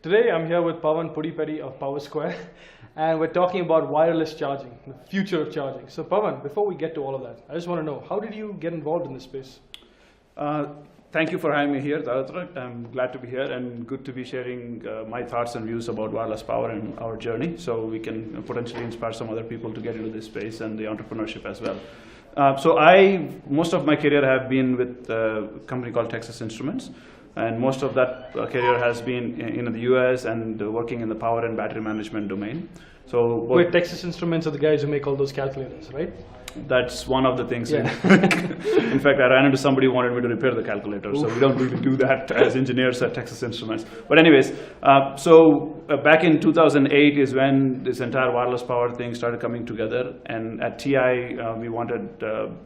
Today I'm here with Pavan Pudipeddi of PowerSquare and we're talking about wireless charging, the future of charging. So Pavan, before we get to all of that, I just want to know, how did you get involved in this space? Thank you for having me here, Tarutr. I'm glad to be here and good to be sharing my thoughts and views about wireless power and our journey, so we can potentially inspire some other people to get into this space and the entrepreneurship as well. Most of my career have been with a company called Texas Instruments. And most of that career has been in the US and working in the power and battery management domain. So wait, Texas Instruments are the guys who make all those calculators, right? That's one of the things. Yeah. In fact, I ran into somebody who wanted me to repair the calculator. Oof. So we don't really do that as engineers at Texas Instruments. But anyways, back in 2008 is when this entire wireless power thing started coming together. And at TI, we wanted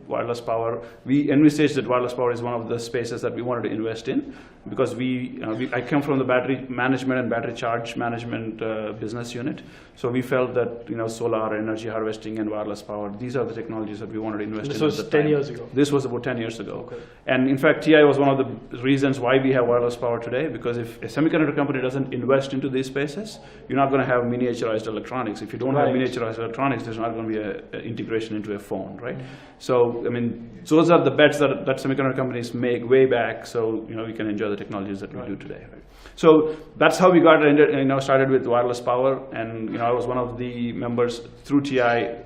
wireless power. We envisaged that wireless power is one of the spaces that we wanted to invest in, because I come from the battery management and battery charge management business unit. So we felt that solar, energy harvesting, and wireless power, these are the technologies that we wanted to invest in. This was 10 years ago? This was about 10 years ago. Okay. And in fact, TI was one of the reasons why we have wireless power today, because if a semiconductor company doesn't invest into these spaces, you're not going to have miniaturized electronics. If you don't have miniaturized electronics, there's not going to be an integration into a phone, right? Mm-hmm. So, I mean, those are the bets that semiconductor companies make way back, so we can enjoy the technologies that we do today. Right? So that's how we got started with wireless power, and I was one of the members through TI,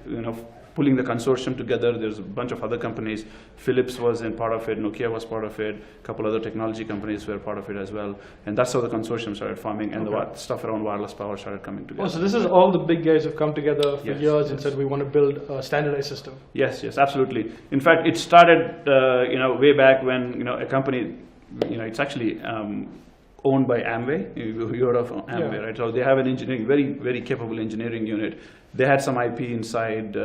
pulling the consortium together. There's a bunch of other companies. Philips was in part of it, Nokia was part of it, a couple other technology companies were part of it as well. And that's how the consortium started forming, and the stuff around wireless power started coming together. Oh, so this is all the big guys who've come together for years and said we want to build a standardized system. Yes, absolutely. In fact, it started way back when a company, it's actually owned by Amway. You heard of Amway, right? So they have an engineering, very, very capable engineering unit. They had some IP inside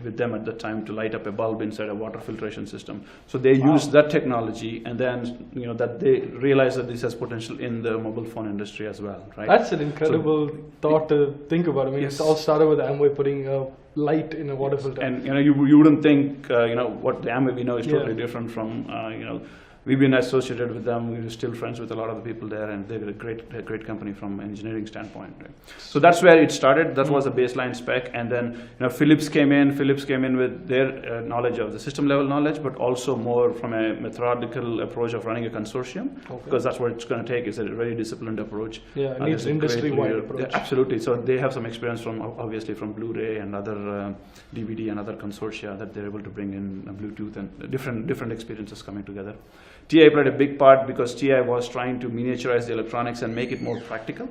with them at the time to light up a bulb inside a water filtration system. So they used that technology, and then that they realized that this has potential in the mobile phone industry as well, right? That's an incredible thought to think about. I mean, it all started with Amway putting a light in a water filter. And you wouldn't think what the Amway we know is totally different from We've been associated with them. We're still friends with a lot of the people there, and they're a great company from an engineering standpoint. Right? So that's where it started. That was a baseline spec, and then Philips came in. Philips came in with their knowledge of the system level knowledge, but also more from a methodical approach of running a consortium, because that's what it's going to take. Is a very disciplined approach. Yeah, it needs industry-wide approach. Yeah, absolutely. So they have some experience obviously from Blu-ray and other DVD and other consortia that they're able to bring in Bluetooth and different experiences coming together. TI played a big part because TI was trying to miniaturize the electronics and make it more practical.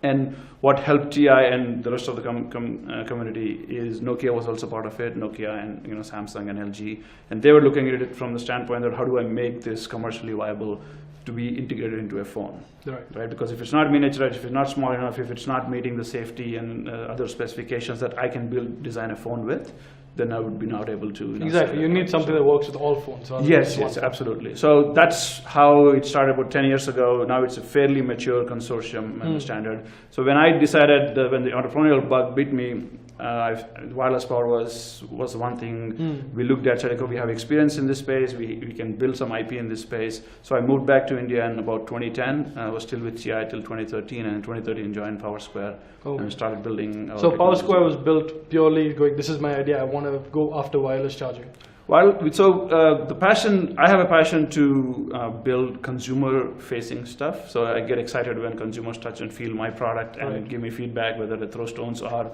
And what helped TI and the rest of the community is Nokia was also part of it. Nokia and Samsung and LG, and they were looking at it from the standpoint that how do I make this commercially viable to be integrated into a phone, right? Because if it's not miniaturized, if it's not small enough, if it's not meeting the safety and other specifications that I can design a phone with, then I would be not able to. Exactly, you need something that works with all phones. Yes, absolutely. So that's how it started about 10 years ago. Now it's a fairly mature consortium and standard. So when I decided, when the entrepreneurial bug bit me, wireless power was one thing. We looked at, said, we have experience in this space, we can build some IP in this space. So I moved back to India in about 2010. I was still with TI till 2013, and in 2013 joined PowerSquare and started building. So PowerSquare was built purely going, this is my idea, I want to go after wireless charging. Well, I have a passion to build consumer-facing stuff. So I get excited when consumers touch and feel my product and give me feedback, whether they throw stones or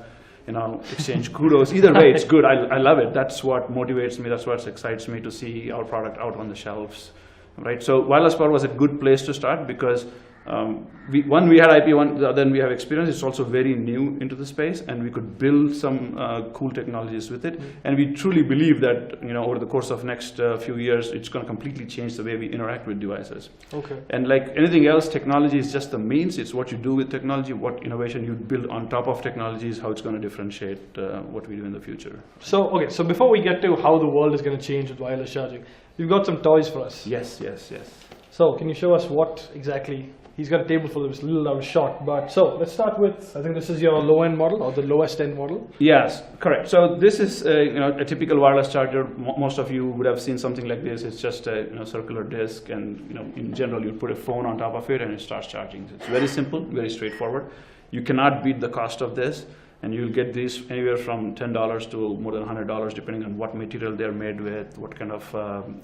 exchange kudos. Either way, it's good. I love it. That's what motivates me. That's what excites me to see our product out on the shelves, right? So wireless power was a good place to start because we had IP, then we have experience. It's also very new into the space, and we could build some cool technologies with it. And we truly believe that over the course of next few years, it's going to completely change the way we interact with devices. And like anything else, technology is just the means. It's what you do with technology, what innovation you build on top of technology is how it's going to differentiate what we do in the future. So so before we get to how the world is going to change with wireless charging, you've got some toys for us. Yes. So can you show us what exactly He's got a table full of this little out of shot. But so let's start with, I think this is your low-end model or the lowest end model. Yes, correct. So this is a typical wireless charger. Most of you would have seen something like this. It's just a circular disc, and in general you put a phone on top of it and it starts charging. It's very simple, very straightforward. You cannot beat the cost of this, and you'll get these anywhere from $10 to more than $100, depending on what material they're made with, what kind of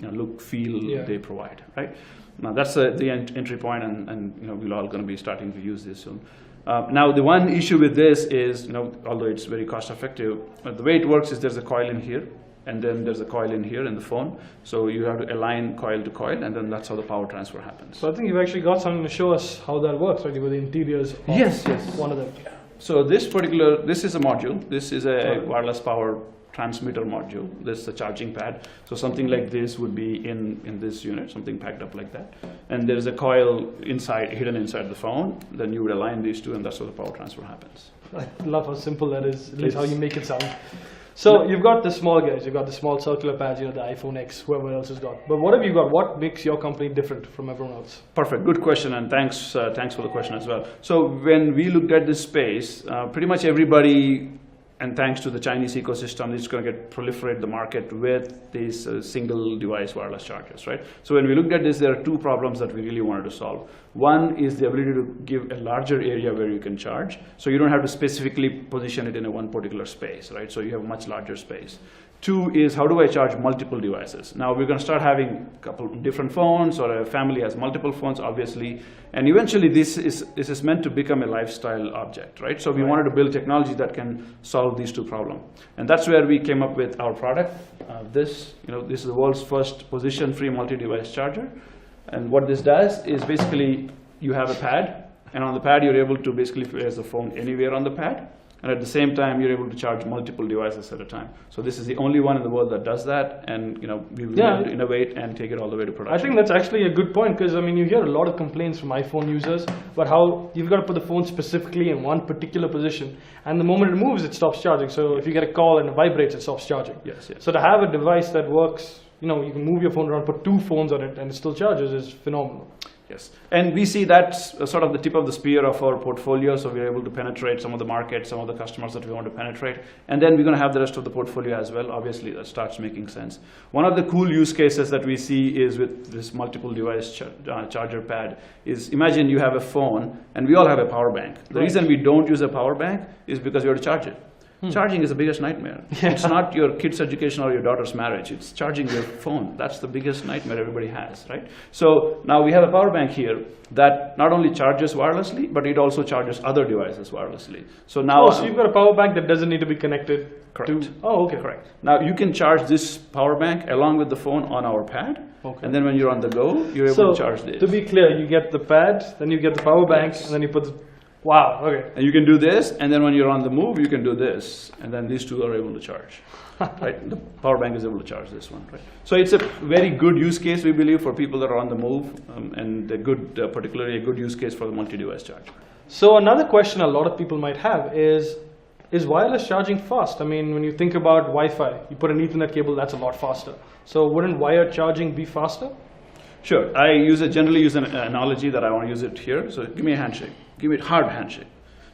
look, feel they provide, right? Now that's the entry point, and we're all going to be starting to use this soon. Now the one issue with this is, although it's very cost effective, the way it works is there's a coil in here, and then there's a coil in here in the phone. So you have to align coil to coil, and then that's how the power transfer happens. So I think you've actually got something to show us how that works, right? With the interiors of one of them. So this is a module. This is a wireless power transmitter module. This is the charging pad. So something like this would be in this unit, something packed up like that. And there's a coil hidden inside the phone. Then you would align these two, and that's how the power transfer happens. I love how simple that is, at least how you make it sound. So you've got the small guys, you've got the small circular pads, the iPhone X, whoever else has got. But what have you got? What makes your company different from everyone else? Perfect, good question, and thanks for the question as well. So when we looked at this space, pretty much everybody, and thanks to the Chinese ecosystem, it's going to proliferate the market with these single device wireless chargers, right? So when we looked at this, there are two problems that we really wanted to solve. One is the ability to give a larger area where you can charge, so you don't have to specifically position it in one particular space, right? So you have a much larger space. Two is, how do I charge multiple devices? Now we're going to start having a couple different phones, or a family has multiple phones, obviously, and eventually this is meant to become a lifestyle object, right? So we wanted to build technology that can solve these two problems, and that's where we came up with our product. This is the world's first position-free multi-device charger, and what this does is basically you have a pad, and on the pad you're able to basically place the phone anywhere on the pad. And at the same time, you're able to charge multiple devices at a time. So this is the only one in the world that does that, and we will be able to innovate and take it all the way to production. I think that's actually a good point, because you hear a lot of complaints from iPhone users about how you've got to put the phone specifically in one particular position, and the moment it moves, it stops charging. So if you get a call and it vibrates, it stops charging. Yes. So to have a device that works, you can move your phone around, put two phones on it, and it still charges is phenomenal. Yes, and we see that's sort of the tip of the spear of our portfolio, so we're able to penetrate some of the markets, some of the customers that we want to penetrate, and then we're going to have the rest of the portfolio as well. Obviously, that starts making sense. One of the cool use cases that we see is with this multiple device charger pad is, imagine you have a phone, and we all have a power bank. The reason we don't use a power bank is because we have to charge it. Charging is the biggest nightmare. It's not your kid's education or your daughter's marriage. It's charging your phone. That's the biggest nightmare everybody has, right? So now we have a power bank here that not only charges wirelessly, but it also charges other devices wirelessly. So now, so you've got a power bank that doesn't need to be connected. Correct. To, oh, okay. Correct. Now you can charge this power bank along with the phone on our pad. Okay. And then when you're on the go, you're able to charge this. To be clear, you get the pad, then you get the power bank, and then you put the... Wow, okay. And you can do this, and then when you're on the move, you can do this, and then these two are able to charge, right? The power bank is able to charge this one, right? So it's a very good use case, we believe, for people that are on the move, and a good, particularly a good use case for the multi-device charger. So another question a lot of people might have is wireless charging fast? When you think about Wi-Fi, you put an Ethernet cable, that's a lot faster. So wouldn't wired charging be faster? Sure. I generally use an analogy that I want to use it here. So give me a handshake. Give me a hard handshake.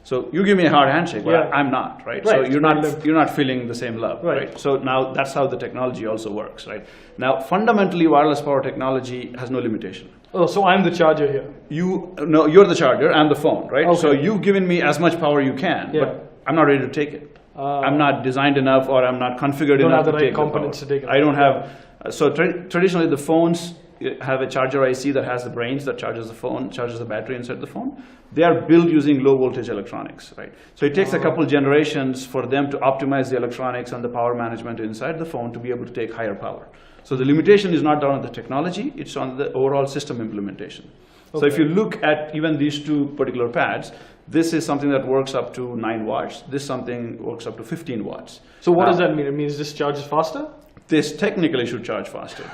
So you give me a hard handshake, but I'm not, right? So you're not feeling the same love, right? So now that's how the technology also works, right? Now fundamentally, wireless power technology has no limitation. Oh, so I'm the charger here. You're the charger. I'm the phone, right? Okay. So you've given me as much power you can, but I'm not ready to take it. I'm not designed enough, or I'm not configured enough to take the power. To take it. I don't have. So traditionally, the phones have a charger IC that has the brains that charges the phone, charges the battery inside the phone. They are built using low voltage electronics, right? So it takes a couple generations for them to optimize the electronics and the power management inside the phone to be able to take higher power. So the limitation is not on the technology, it's on the overall system implementation. Okay. So if you look at even these two particular pads, this is something that works up to 9 watts. This something works up to 15 watts. So what does that mean? It means this charges faster? this technically should charge faster,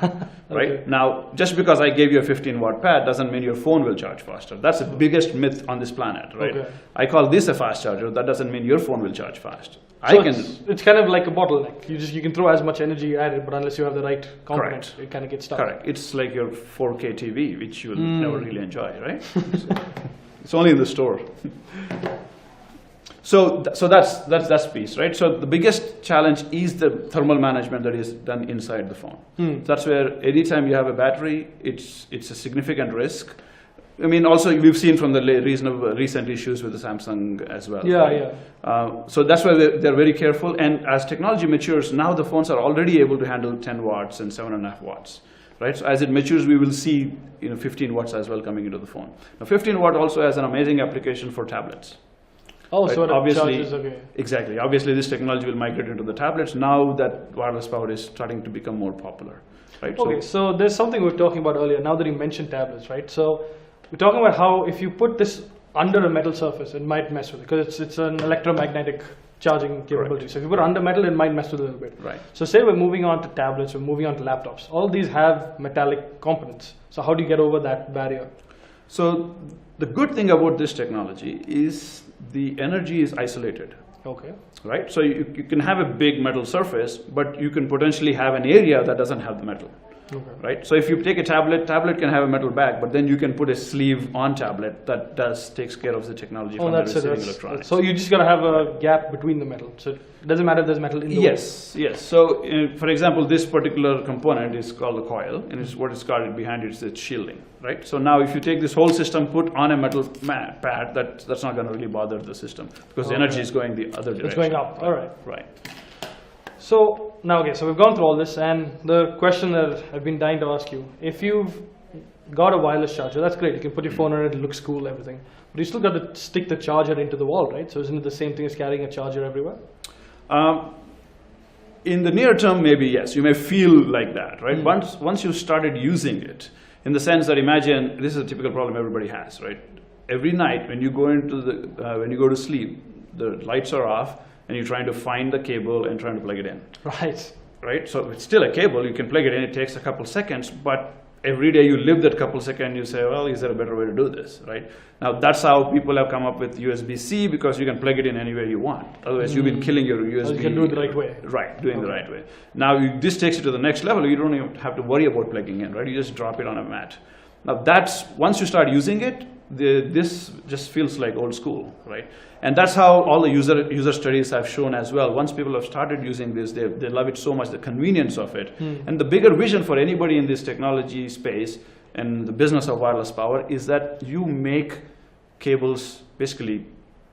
right? Okay. Now, just because I gave you a 15-watt pad doesn't mean your phone will charge faster. That's the biggest myth on this planet, right? Okay. I call this a fast charger. That doesn't mean your phone will charge fast. So it's kind of like a bottleneck. You can throw as much energy at it, but unless you have the right component, Correct. it kind of gets stuck. Correct. It's like your 4K TV, which you'll never really enjoy, right? It's only in the store. So that's piece, right? So the biggest challenge is the thermal management that is done inside the phone. That's where anytime you have a battery, it's a significant risk. I mean, also we've seen from the recent issues with the Samsung as well. Yeah, right? yeah. So that's why they're very careful. And as technology matures, now the phones are already able to handle 10 watts and 7.5 watts. Right? So as it matures, we will see 15 watts as well coming into the phone. Now 15 watt also has an amazing application for tablets. Oh, Right? so it Obviously, charges, okay. Exactly. Obviously, this technology will migrate into the tablets now that wireless power is starting to become more popular. Right? Okay, so there's something we were talking about earlier, now that you mentioned tablets, right? So we're talking about how if you put this under a metal surface, it might mess with it, because it's an electromagnetic charging capability. Correct. So if you put it under metal, it might mess with it a little bit. Right. So say we're moving on to tablets, we're moving on to laptops. All these have metallic components. So how do you get over that barrier? So the good thing about this technology is the energy is isolated. Okay. Right? So you can have a big metal surface, but you can potentially have an area that doesn't have the metal. Okay. Right? So if you take a tablet can have a metal back, but then you can put a sleeve on tablet that takes care of the technology from the receiving electronics. So you just got to have a gap between the metal. So it doesn't matter if there's metal in the way. Yes. So for example, this particular component is called a coil, and it's what is called behind it is its shielding. Right? So now if you take this whole system, put on a metal pad, that's not going to really bother the system, because the energy is going the other direction. It's going up. All right. Right. So now, okay, so we've gone through all this, and the question that I've been dying to ask you, if you've got a wireless charger, that's great, you can put your phone on it, it looks cool, everything, but you still got to stick the charger into the wall, right? So isn't it the same thing as carrying a charger everywhere? In the near term, maybe yes, you may feel like that, right? Once you started using it, in the sense that imagine, this is a typical problem everybody has, right? Every night when you go when you go to sleep, the lights are off, and you're trying to find the cable and trying to plug it in. Right? So it's still a cable, you can plug it in, it takes a couple seconds, but every day you live that couple seconds, you say, well, is there a better way to do this, right? Now that's how people have come up with USB-C, because you can plug it in anywhere you want. Otherwise you've been killing your USB. You can do it the right way. Right, doing the right way. Now this takes you to the next level, you don't even have to worry about plugging in, right? You just drop it on a mat. Now once you start using it, this just feels like old school, right? And that's how all the user studies have shown as well. Once people have started using this, they love it so much, the convenience of it. And the bigger vision for anybody in this technology space and the business of wireless power is that you make cables basically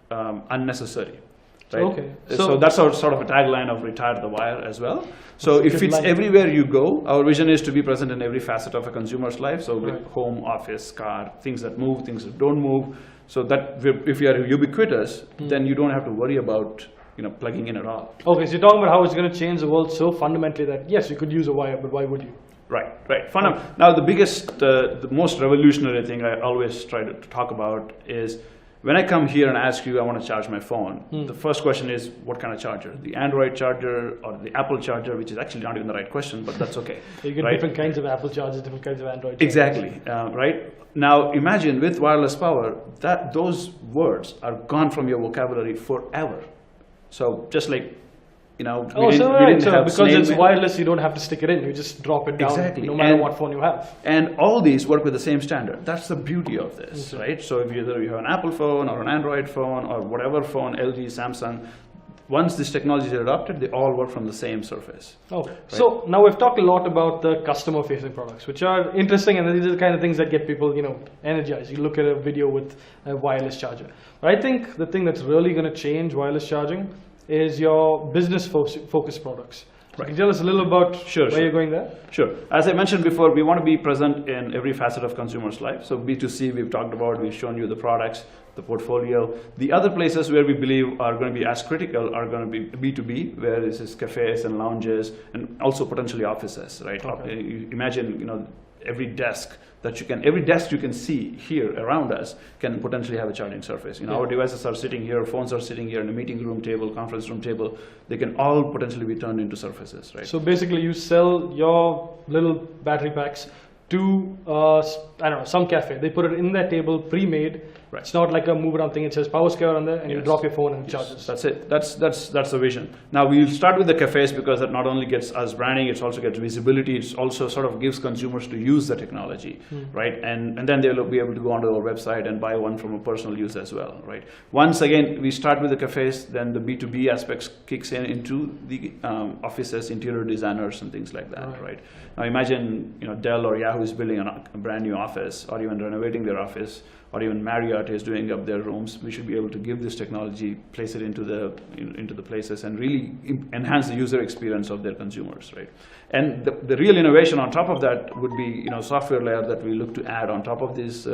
unnecessary. Right? Okay. So that's our sort of a tagline of retire the wire as well. So if it's everywhere you go, our vision is to be present in every facet of a consumer's life. So with home, office, car, things that move, things that don't move. So that if you are ubiquitous, then you don't have to worry about plugging in at all. Okay, so you're talking about how it's going to change the world so fundamentally that yes, you could use a wire, but why would you? Right. Now the most revolutionary thing I always try to talk about is, when I come here and ask you, I want to charge my phone, the first question is, what kind of charger? The Android charger or the Apple charger, which is actually not even the right question, but that's okay. You get different kinds of Apple chargers, different kinds of Android chargers. Exactly, right? Now imagine with wireless power, that those words are gone from your vocabulary forever. So just like, because it's wireless, you don't have to stick it in. You just drop it down, no matter what phone you have. And all these work with the same standard. That's the beauty of this, right? So if either you have an Apple phone or an Android phone or whatever phone, LG, Samsung, once this technology is adopted, they all work from the same surface. Okay. Right? So now we've talked a lot about the customer-facing products, which are interesting, and these are the kind of things that get people, energized. You look at a video with a wireless charger. But I think the thing that's really going to change wireless charging is your business-focused products. So can you tell us a little about where you're going there? Sure. As I mentioned before, we want to be present in every facet of consumers' life. So B2C, we've talked about, we've shown you the products, the portfolio. The other places where we believe are going to be as critical are going to be B2B, where this is cafes and lounges, and also potentially offices, right? Okay. Imagine, every desk you can see here around us can potentially have a charging surface. Our devices are sitting here, phones are sitting here in a meeting room table, conference room table. They can all potentially be turned into surfaces, right? So basically, you sell your little battery packs to I don't know, some cafe. They put it in their table, pre-made. Right. It's not like a move around thing. It says PowerSquare on there, and you drop your phone and it charges. That's it. That's the vision. Now we'll start with the cafes because that not only gets us branding, it also gets visibility. It also sort of gives consumers to use the technology, right? And then they'll be able to go onto our website and buy one from a personal use as well, right? Once again, we start with the cafes, then the B2B aspects kicks in into the offices, interior designers, and things like that, right? Now imagine Dell or Yahoo is building a brand new office, or even renovating their office, or even Marriott is doing up their rooms. We should be able to give this technology, place it into the places, and really enhance the user experience of their consumers, right? And the real innovation on top of that would be software layer that we look to add on top of these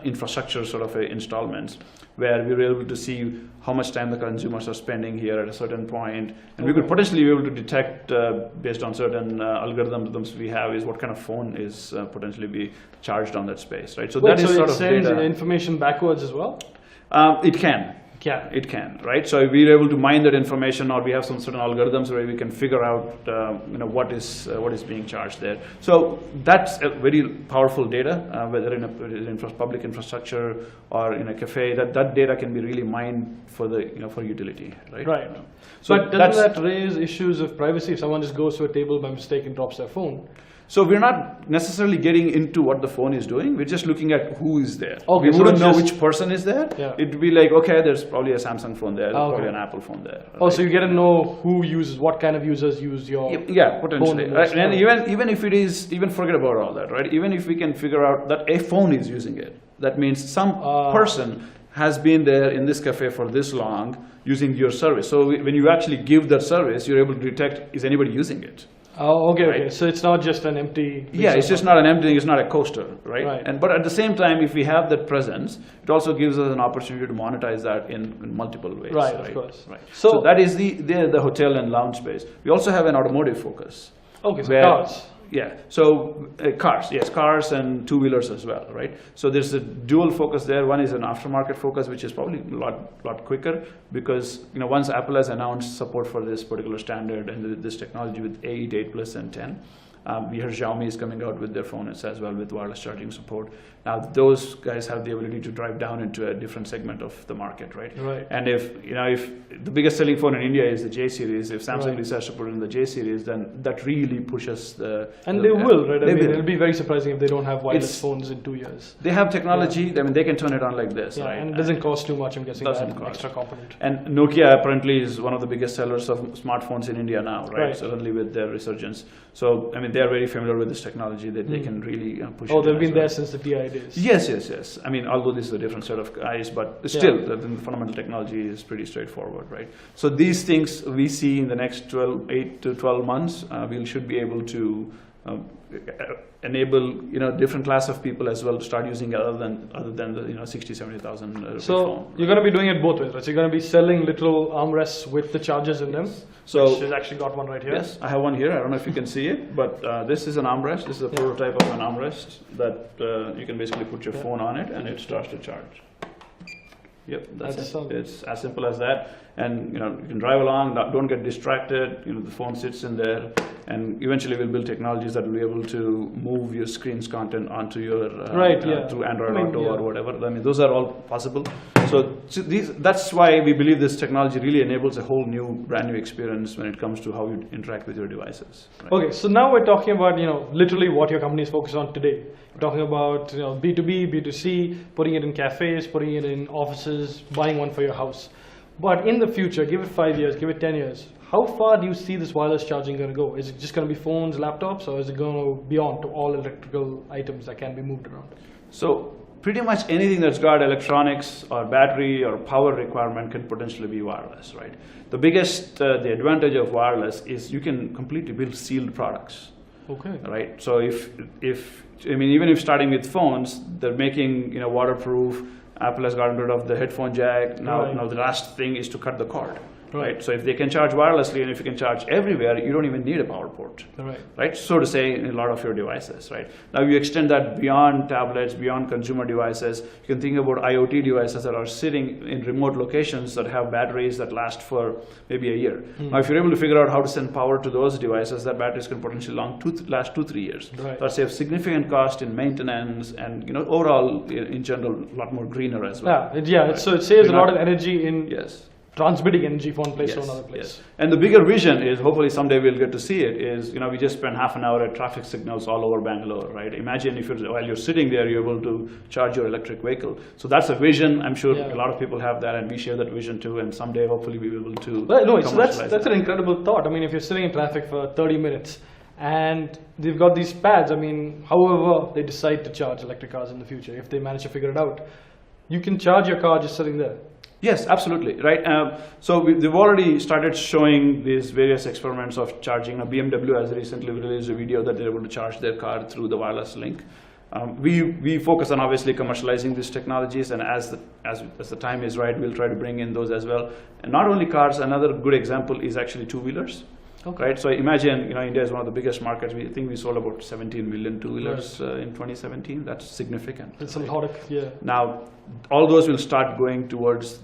infrastructure sort of installments, where we were able to see how much time the consumers are spending here at a certain point, and we could potentially be able to detect based on certain algorithms we have is what kind of phone is potentially be charged on that space, right? So that is sort of sends data. information backwards as well. It can. Yeah. It can, right? So if we're able to mine that information, or we have some certain algorithms where we can figure out, what is being charged there. So that's a very powerful data, whether in a public infrastructure or in a cafe. That data can be really mined for the for utility, right? Right. So but doesn't that raise issues of privacy if someone just goes to a table by mistake and drops their phone? So we're not necessarily getting into what the phone is doing. We're just looking at who is there. Okay, we wouldn't know which person is there. Yeah. It'd be like, okay, there's probably a Samsung phone there, there's probably an Apple phone there. Oh, right? So you get to know who uses, what kind of users use your potentially. phone. Right? And even if it is, even forget about all that, right? Even if we can figure out that a phone is using it, that means some person has been there in this cafe for this long using your service. So when you actually give that service, you're able to detect, is anybody using it? Oh, okay, right? okay. So it's not just an empty... Yeah, it's just not an empty thing, it's not a coaster, right? Right. But at the same time, if we have that presence, it also gives us an opportunity to monetize that in multiple ways. Right, of course. Right. So that is the hotel and lounge space. We also have an automotive focus. Okay, so cars. Yeah, so cars, yes, cars and two-wheelers as well, right? So there's a dual focus there. One is an aftermarket focus, which is probably a lot quicker, because once Apple has announced support for this particular standard and this technology with 8, 8 Plus, and 10, we heard Xiaomi is coming out with their phones as well with wireless charging support. Now those guys have the ability to drive down into a different segment of the market, right? Right. And if the biggest selling phone in India is the J series, if Samsung decides to put in the J series, then that really pushes the. And they will, right? I mean, will. it'll be very surprising if they don't have wireless phones in 2 years. They have technology. I mean, they can turn it on like this, right? And it doesn't cost too much. I'm guessing doesn't that cost. extra component. And Nokia apparently is one of the biggest sellers of smartphones in India now, right? Certainly with their resurgence. So I mean, they are very familiar with this technology that they can really push. Oh, they've been there since the TI days. Yes. I mean, although this is a different set of guys, but still, the fundamental technology is pretty straightforward, right? So these things we see in the next 8 to 12 months, we should be able to enable different class of people as well to start using other than the 60,000-70,000. So you're going to be doing it both ways, right? So you're going to be selling literal armrests with the chargers in them. So which has actually got one right here. Yes, I have one here. I don't know if you can see it, but this is an armrest. This is a prototype of an armrest that you can basically put your phone on it and it starts to charge. Yep, that's it. It's as simple as that. And you can drive along, don't get distracted. The phone sits in there, and eventually we'll build technologies that will be able to move your screen's content onto your through Android Auto or whatever. I mean, those are all possible. So that's why we believe this technology really enables a whole brand new experience when it comes to how you interact with your devices. Right? Okay, so now we're talking about literally what your company is focused on today. We're talking about B2B, B2C, putting it in cafes, putting it in offices, buying one for your house. But in the future, give it 5 years, give it 10 years, how far do you see this wireless charging going to go? Is it just going to be phones, laptops, or is it going to beyond to all electrical items that can be moved around? So pretty much anything that's got electronics or battery or power requirement can potentially be wireless, right? The biggest, the advantage of wireless is you can completely build sealed products. Okay. Right. So even if starting with phones, they're making waterproof. Apple has gotten rid of the headphone jack. Now the last thing is to cut the cord. right? So if they can charge wirelessly and if you can charge everywhere, you don't even need a power port, right? So to say in a lot of your devices, right? Now you extend that beyond tablets, beyond consumer devices. You can think about IoT devices that are sitting in remote locations that have batteries that last for maybe a year. Now if you're able to figure out how to send power to those devices, that batteries can potentially last 2-3 years. That saves significant cost in maintenance and overall in general a lot more greener as well. So it saves a lot of energy in yes. transmitting energy from one place to another place. Yes. And the bigger vision is, hopefully someday we'll get to see it, is we just spent half an hour at traffic signals all over Bangalore, right? Imagine if while you're sitting there, you're able to charge your electric vehicle. So that's a vision. I'm sure a lot of people have that, and we share that vision too. And someday, hopefully, we'll be able to. So that's an incredible thought. I mean, if you're sitting in traffic for 30 minutes. And they've got these pads. I mean, however they decide to charge electric cars in the future, if they manage to figure it out, you can charge your car just sitting there. Yes, absolutely, right? So they've already started showing these various experiments of charging. BMW has recently released a video that they're able to charge their car through the wireless link. We focus on obviously commercializing these technologies, and as the time is right, we'll try to bring in those as well. And not only cars, another good example is actually two-wheelers. Right, so imagine, India is one of the biggest markets. We think we sold about 17 million two-wheelers in 2017. That's significant. It's a lot, Now, all those will start going towards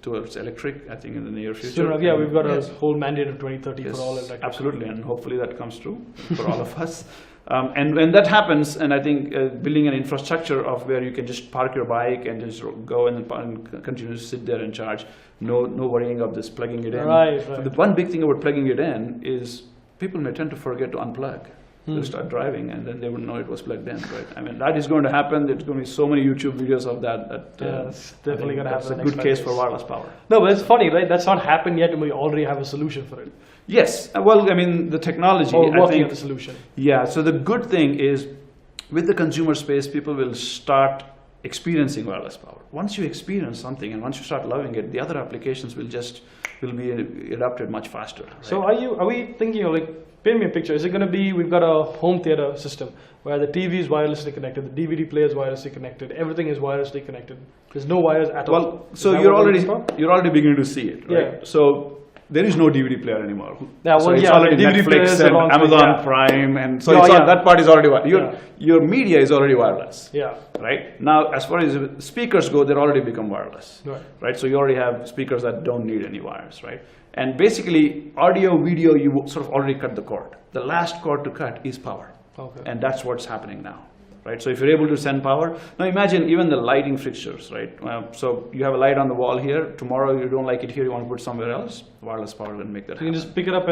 towards electric, I think, in the near future. We've got a whole mandate of 2030 for all electric. Absolutely, and hopefully that comes true for all of us. And when that happens, and I think building an infrastructure of where you can just park your bike and just go and continue to sit there and charge, no worrying of this plugging it in. Right. The one big thing about plugging it in is people may tend to forget to unplug. They'll start driving and then they wouldn't know it was plugged in, right? I mean, that is going to happen. There's going to be so many YouTube videos of that. It's definitely going to happen. That's a good case for wireless power. No, but it's funny, right? That's not happened yet, and we already have a solution for it. Yes. Well, I mean, the technology. Or working on the solution. Yeah. So the good thing is, with the consumer space, people will start experiencing wireless power. Once you experience something and once you start loving it, the other applications will be adopted much faster. Right? So are we thinking of, paint me a picture. Is it going to be, we've got a home theater system where the TV is wirelessly connected, the DVD player is wirelessly connected, everything is wirelessly connected. There's no wires at all. Well, so you're already beginning to see it, right? Yeah. So there is no DVD player anymore. It's already DVD Netflix and Amazon Prime, and so that part is already your media is already wireless. Yeah. Right now, as far as speakers go, they're already become wireless. Right. So you already have speakers that don't need any wires, right? And basically, audio, video, you sort of already cut the cord. The last cord to cut is power, and that's what's happening now. Right, so if you're able to send power, now imagine even the lighting fixtures, right? So you have a light on the wall here. Tomorrow you don't like it here, you want to put it somewhere else. Wireless power will make that happen. You can just pick it up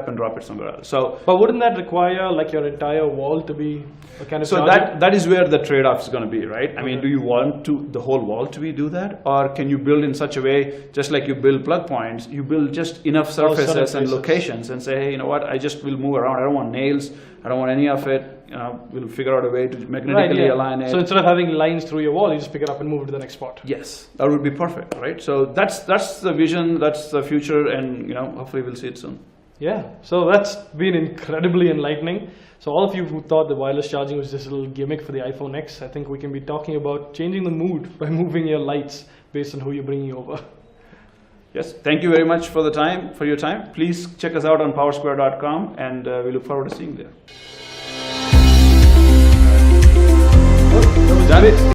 and drop it somewhere else. So, but wouldn't that require your entire wall to be a kind of? So that is where the trade-off is going to be, right? I mean, do you want the whole wall to do that, or can you build in such a way, just like you build plug points, you build just enough surfaces and locations, and say, hey, you know what? I just will move around. I don't want nails. I don't want any of it. We'll figure out a way to magnetically align it. So instead of having lines through your wall, you just pick it up and move it to the next spot. Yes, that would be perfect, right? So that's the vision, that's the future, and hopefully we'll see it soon. Yeah, so that's been incredibly enlightening. So all of you who thought the wireless charging was just a little gimmick for the iPhone X, I think we can be talking about changing the mood by moving your lights based on who you're bringing over. Yes, thank you very much for your time. Please check us out on PowerSquare.com, and we look forward to seeing you there. That was it.